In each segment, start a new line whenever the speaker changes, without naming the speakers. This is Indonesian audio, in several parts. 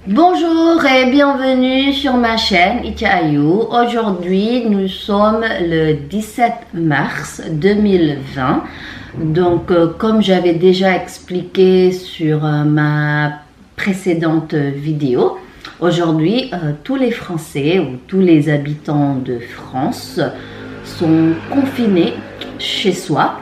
Bonjour et bienvenue sur ma chaîne Itiaayou. Aujourd'hui, nous sommes le 17 mars 2020. Donc, comme j'avais déjà expliqué sur ma précédente vidéo, aujourd'hui, tous les Français ou tous les habitants de France sont confinés chez soi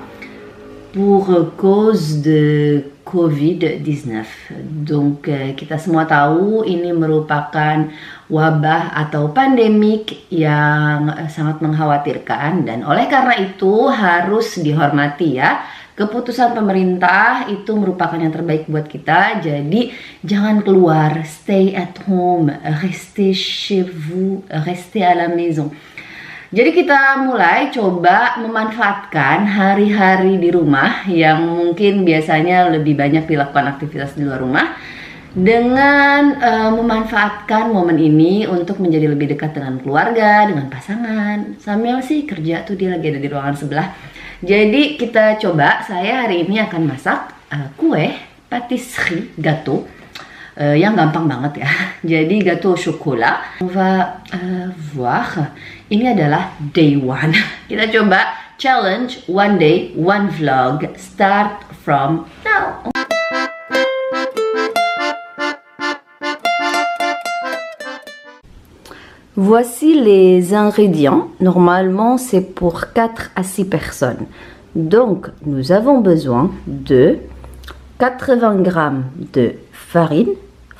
pour cause de COVID-19. Donc, kita semua tahu ini merupakan wabah atau pandemik yang sangat mengkhawatirkan, dan oleh karena itu harus dihormati ya. Keputusan pemerintah itu merupakan yang terbaik buat kita. Jadi jangan keluar, stay at home, restez chez vous, restez à la maison. Jadi kita mulai coba memanfaatkan hari-hari di rumah yang mungkin biasanya lebih banyak dilakukan aktivitas di luar rumah, dengan memanfaatkan momen ini untuk menjadi lebih dekat dengan keluarga, dengan pasangan. Samuel sih kerja tuh, dia lagi ada di ruangan sebelah. Jadi kita coba, saya hari ini akan masak kue patisserie gâteau. Yang gampang banget ya. Jadi gâteau au chocolat. On va voir. Ini adalah day one. Kita coba challenge one day, one vlog. Start from now. Voici les ingrédients. Normalement, c'est pour 4 à 6 personnes. Donc, nous avons besoin de 80 g de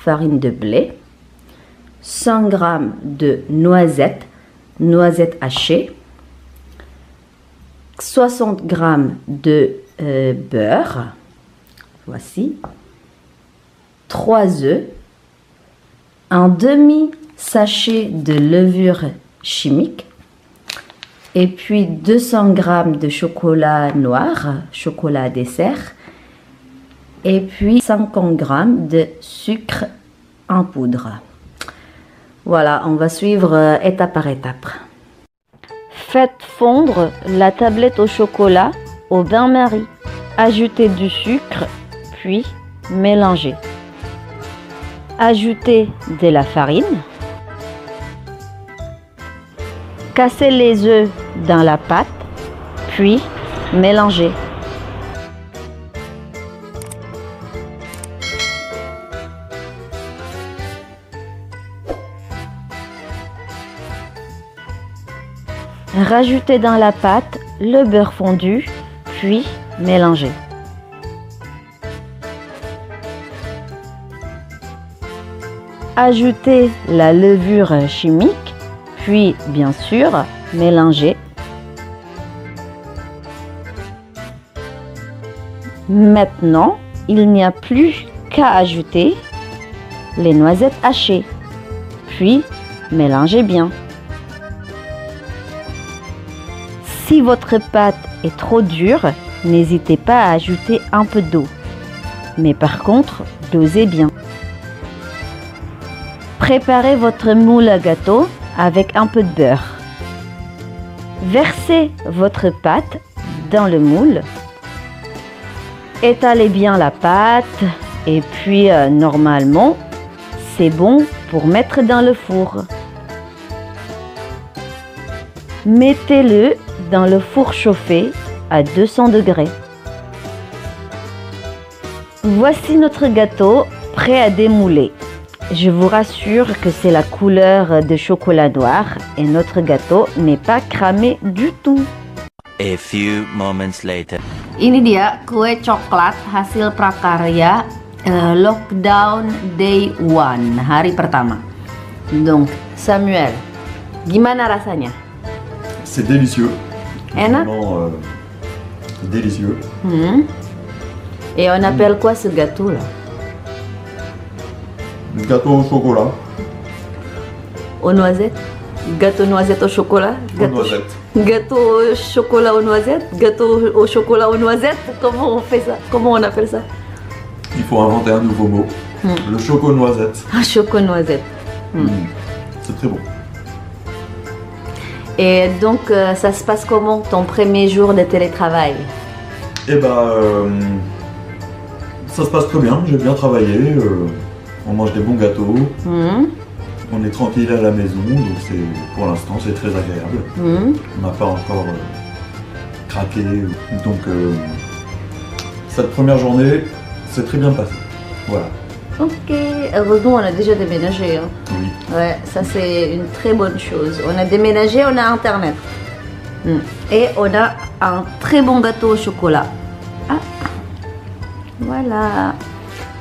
farine de blé, 100 g de noisettes hachées, 60 g de beurre, voici, 3 œufs, un demi-sachet de levure chimique, et puis 200 g de chocolat noir, chocolat dessert, et puis 50 g de sucre en poudre. Voilà, on va suivre étape par étape. Faites fondre la tablette au chocolat au bain-marie. Ajoutez du sucre, puis mélangez. Ajoutez de la farine. Cassez les œufs dans la pâte, puis mélangez. Rajoutez dans la pâte le beurre fondu, puis mélangez. Ajoutez la levure chimique, puis bien sûr mélangez. Maintenant, il n'y a plus qu'à ajouter les noisettes hachées, puis mélangez bien. Si votre pâte est trop dure, n'hésitez pas à ajouter un peu d'eau. Mais par contre, dosez bien. Préparez votre moule à gâteau avec un peu de beurre. Versez votre pâte dans le moule. Étalez bien la pâte et puis normalement, c'est bon pour mettre dans le four. Mettez-le dans le four chauffé à 200 degrés. Voici notre gâteau prêt à démouler. Je vous rassure que c'est la couleur de chocolat noir et notre gâteau n'est pas cramé du tout.
A few moments later.
Ini dia kue coklat hasil prakarya lockdown day 1, hari pertama. Donc, Samuel, gimana rasanya?
C'est délicieux.
Enak?
Vraiment délicieux.
Et on appelle quoi ce gâteau là?
Gâteau au chocolat.
Aux noisettes? Gâteau noisette au chocolat? Gâteau au chocolat aux noisettes? Gâteau au chocolat aux noisettes? Comment on fait ça? Comment on appelle ça?
Il faut inventer un nouveau mot. Le choco-noisette.
Ah, choco-noisette.
C'est très bon.
Et donc, ça se passe comment ton premier jour de télétravail?
Eh ben, ça se passe très bien. J'ai bien travaillé. On mange des bons gâteaux.
Hmm.
On est tranquille à la maison, donc pour l'instant c'est très agréable.
Hmm.
On n'a pas encore craqué. Donc cette première journée s'est très bien passée. Voilà.
Ok, heureusement on a déjà déménagé. Hein.
Oui.
Ouais, ça c'est une très bonne chose. On a déménagé, on a internet. Et on a un très bon gâteau au chocolat. Ah. Voilà.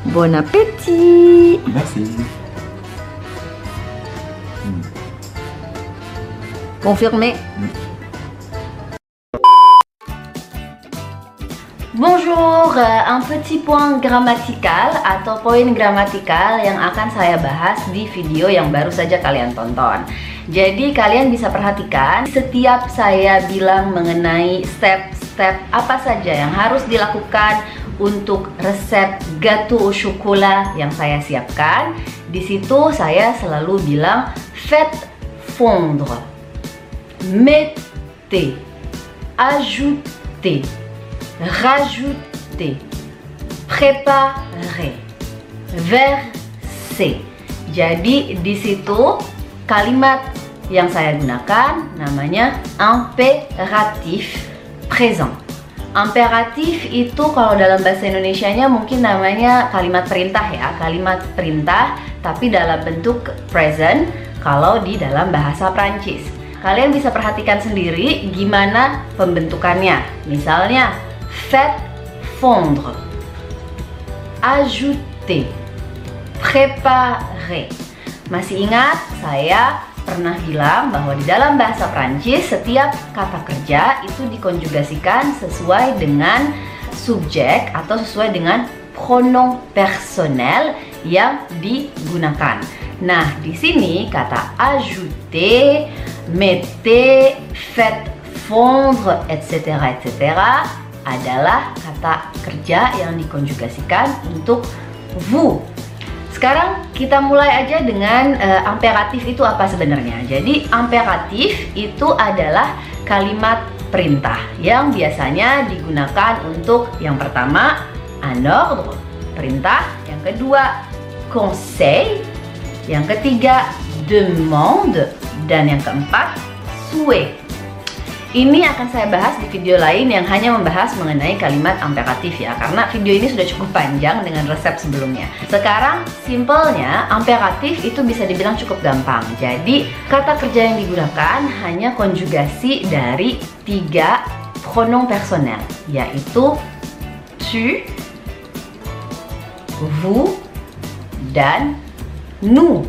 Bon appétit.
Merci.
Confirmé. Bonjour, un petit point grammatical atau poin gramatikal yang akan saya bahas di video yang baru saja kalian tonton. Jadi kalian bisa perhatikan setiap saya bilang mengenai step-step apa saja yang harus dilakukan untuk resep gâteau au chocolat yang saya siapkan. Di situ saya selalu bilang faites fondre, mettez, ajoutez, rajouter, préparer, verser. Jadi di situ kalimat yang saya gunakan namanya impératif présent. Imperatif itu kalau dalam bahasa Indonesianya mungkin namanya kalimat perintah ya, kalimat perintah tapi dalam bentuk present kalau di dalam bahasa Prancis. Kalian bisa perhatikan sendiri gimana pembentukannya. Misalnya faites fondre, ajoutez, préparer. Masih ingat saya pernah bilang bahwa di dalam bahasa Prancis setiap kata kerja itu dikonjugasikan sesuai dengan subjek atau sesuai dengan pronom personnel yang digunakan. Nah, di sini kata ajouter, mettez, faites fondre, etc. adalah kata kerja yang dikonjugasikan untuk vous. Sekarang kita mulai aja dengan imperatif itu apa sebenarnya. Jadi imperatif itu adalah kalimat perintah yang biasanya digunakan untuk yang pertama un ordre, perintah, yang kedua conseil, yang ketiga demande, dan yang keempat souhait. Ini akan saya bahas di video lain yang hanya membahas mengenai kalimat imperatif ya, karena video ini sudah cukup panjang dengan resep sebelumnya. Sekarang simpelnya imperatif itu bisa dibilang cukup gampang. Jadi kata kerja yang digunakan hanya konjugasi dari 3 pronom personnel, yaitu tu, vous, dan nous.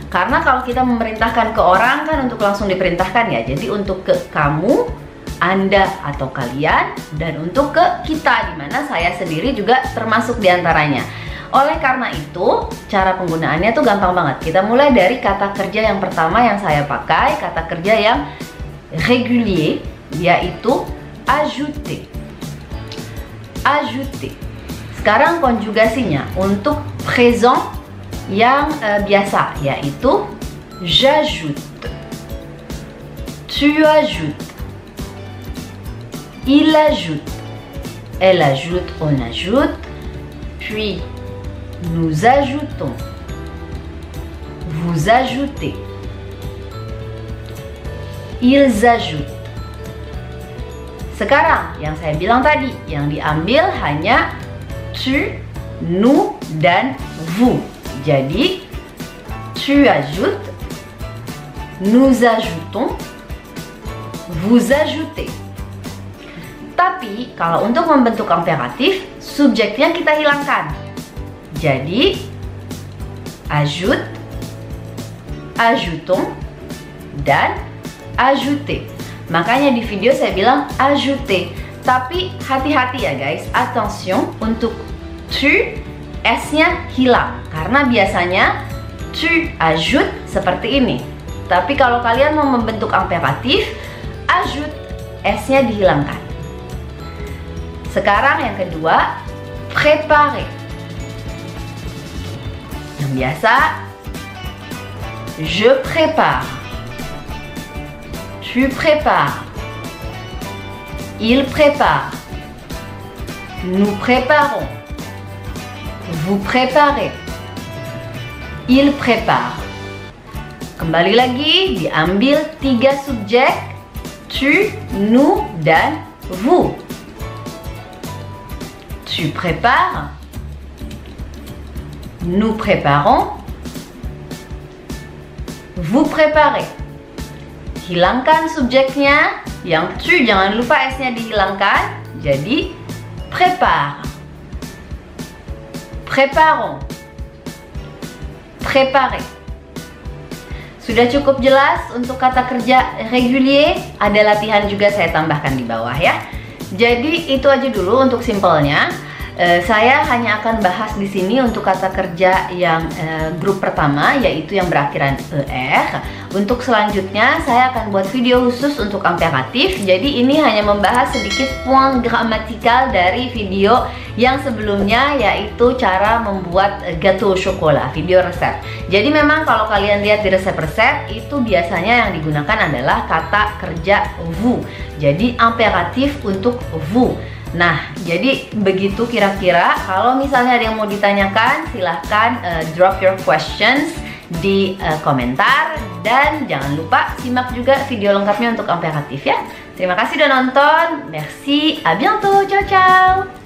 Karena kalau kita memerintahkan ke orang kan untuk langsung diperintahkan ya. Jadi untuk ke kamu, Anda atau kalian, dan untuk ke kita, dimana saya sendiri juga termasuk diantaranya. Oleh karena itu, cara penggunaannya tuh gampang banget. Kita mulai dari kata kerja yang pertama yang saya pakai, kata kerja yang régulier, yaitu ajouter. Ajouter. Sekarang konjugasinya untuk présent yang biasa, yaitu j'ajoute, tu ajoutes, il ajoute, elle ajoute, on ajoute, puis nous ajoutons, vous ajoutez, ils ajoutent. Sekarang yang saya bilang tadi, yang diambil hanya tu, nous, dan vous. Jadi, tu ajoutes, nous ajoutons, vous ajoutez. Tapi, kalau untuk membentuk imperatif, subjeknya kita hilangkan. Jadi, ajoute, ajoutons, dan ajouter. Makanya di video saya bilang ajouter. Tapi hati-hati ya guys, attention untuk tu, S-nya hilang, karena biasanya tu ajoute seperti ini. Tapi kalau kalian mau membentuk imperatif, ajoute, S-nya dihilangkan. Sekarang yang kedua, préparer. Yang biasa, je prépare, tu prépares, il prépare, nous préparons, vous préparez, Il prépare. Kembali lagi, diambil 3 subjek, tu, nous, dan vous. Tu prépares. Nous préparons. Vous préparez. Hilangkan subjeknya, yang tu jangan lupa S-nya dihilangkan, jadi prépare. Préparons. Préparer. Sudah cukup jelas untuk kata kerja régulier. Ada latihan juga saya tambahkan di bawah ya. Jadi itu aja dulu untuk simpelnya. Saya hanya akan bahas di sini untuk kata kerja yang grup pertama, yaitu yang berakhiran er. Untuk selanjutnya saya akan buat video khusus untuk imperatif. Jadi ini hanya membahas sedikit point gramatikal dari video yang sebelumnya, yaitu cara membuat gâteau chocolat, video resep. Jadi memang kalau kalian lihat di resep-resep itu biasanya yang digunakan adalah kata kerja vous. Jadi imperatif untuk vous. Nah, jadi begitu kira-kira. Kalau misalnya ada yang mau ditanyakan, silahkan drop your questions di komentar. Dan jangan lupa simak juga video lengkapnya untuk imperatif ya. Terima kasih udah nonton. Merci, à bientôt, ciao ciao.